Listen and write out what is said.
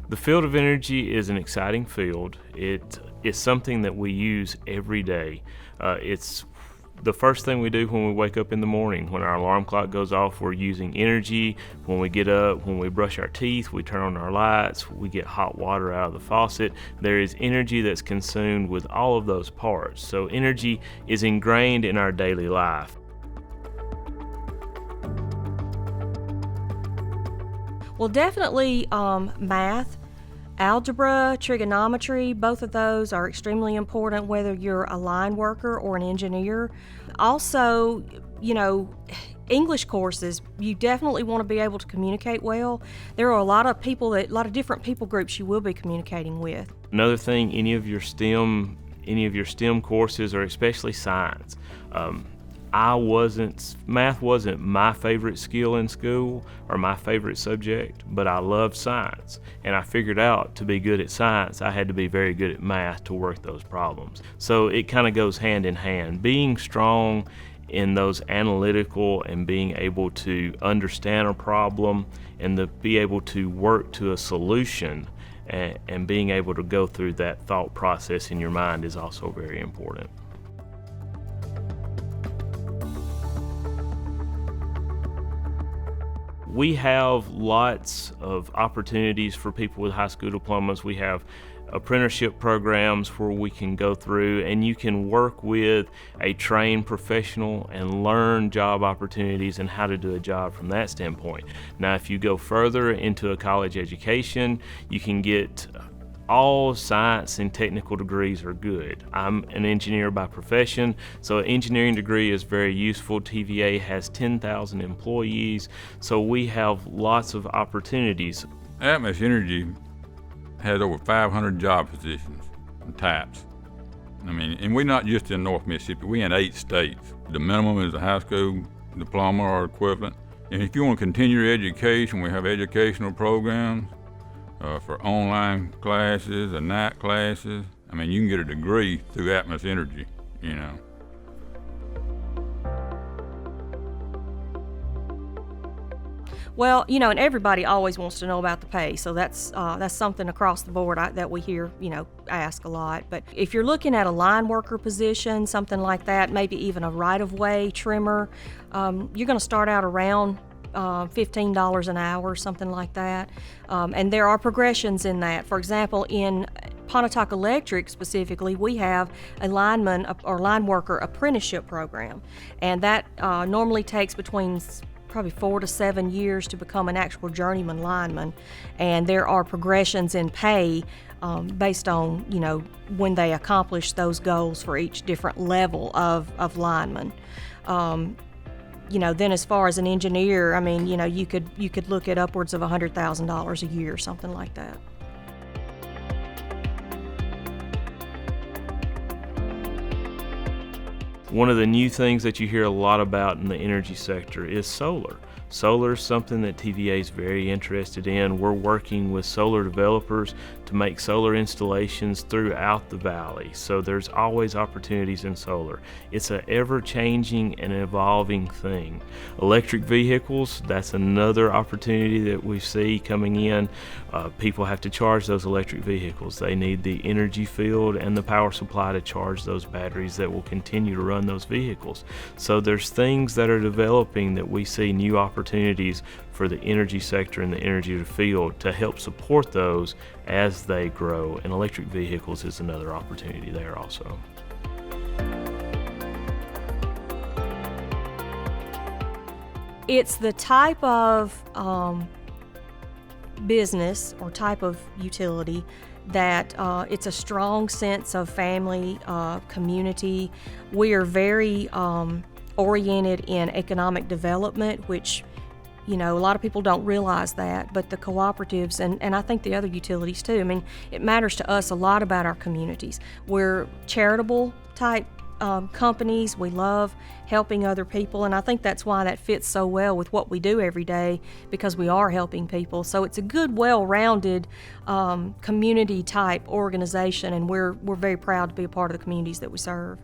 The field of energy is an exciting field. It is something that we use every day. It's the first thing we do when we wake up in the morning. When our alarm clock goes off, we're using energy. When we get up, when we brush our teeth, we turn on our lights, we get hot water out of the faucet. There is energy that's consumed with all of those parts. So energy is ingrained in our daily life. Well, definitely math. Algebra, trigonometry, both of those are extremely important whether you're a line worker or an engineer. Also, English courses, you definitely want to be able to communicate well. There are a lot of different people groups you will be communicating with. Another thing, any of your STEM courses, or especially science. Math wasn't my favorite skill in school or my favorite subject, but I loved science. And I figured out to be good at science, I had to be very good at math to work those problems. So it kind of goes hand in hand. Being strong in those analytical and being able to understand a problem and to be able to work to a solution and being able to go through that thought process in your mind is also very important. We have lots of opportunities for people with high school diplomas. We have apprenticeship programs where we can go through and you can work with a trained professional and learn job opportunities and how to do a job from that standpoint. Now, if you go further into a college education, you can get all science and technical degrees are good. I'm an engineer by profession, so an engineering degree is very useful. TVA has 10,000 employees, so we have lots of opportunities. Atmos Energy has over 500 job positions and types. And we're not just in North Mississippi, we're in 8 states. The minimum is a high school diploma or equivalent. And if you want to continue your education, we have educational programs for online classes and night classes. You can get a degree through Atmos Energy, Well, and everybody always wants to know about the pay, so that's something across the board that we hear, ask a lot. But if you're looking at a line worker position, something like that, maybe even a right-of-way trimmer, you're going to start out around $15 an hour, something like that. And there are progressions in that. For example, in Pontotoc Electric specifically, we have a lineman or line worker apprenticeship program, and that normally takes between probably 4 to 7 years to become an actual journeyman lineman. And there are progressions in pay based on when they accomplish those goals for each different level of lineman. Then as far as an engineer, you could look at upwards of $100,000 a year, something like that. One of the new things that you hear a lot about in the energy sector is solar. Solar is something that TVA is very interested in. We're working with solar developers to make solar installations throughout the valley. So there's always opportunities in solar. It's an ever-changing and evolving thing. Electric vehicles, that's another opportunity that we see coming in. People have to charge those electric vehicles. They need the energy field and the power supply to charge those batteries that will continue to run those vehicles. So there's things that are developing that we see new opportunities for the energy sector and the energy field to help support those as they grow, and electric vehicles is another opportunity there also. It's the type of business or type of utility that it's a strong sense of family, community. We are very oriented in economic development, which a lot of people don't realize that, but the cooperatives and I think the other utilities too, it matters to us a lot about our communities. We're charitable type companies. We love helping other people, and I think that's why that fits so well with what we do every day, because we are helping people. So it's a good, well-rounded community type organization, and we're very proud to be a part of the communities that we serve.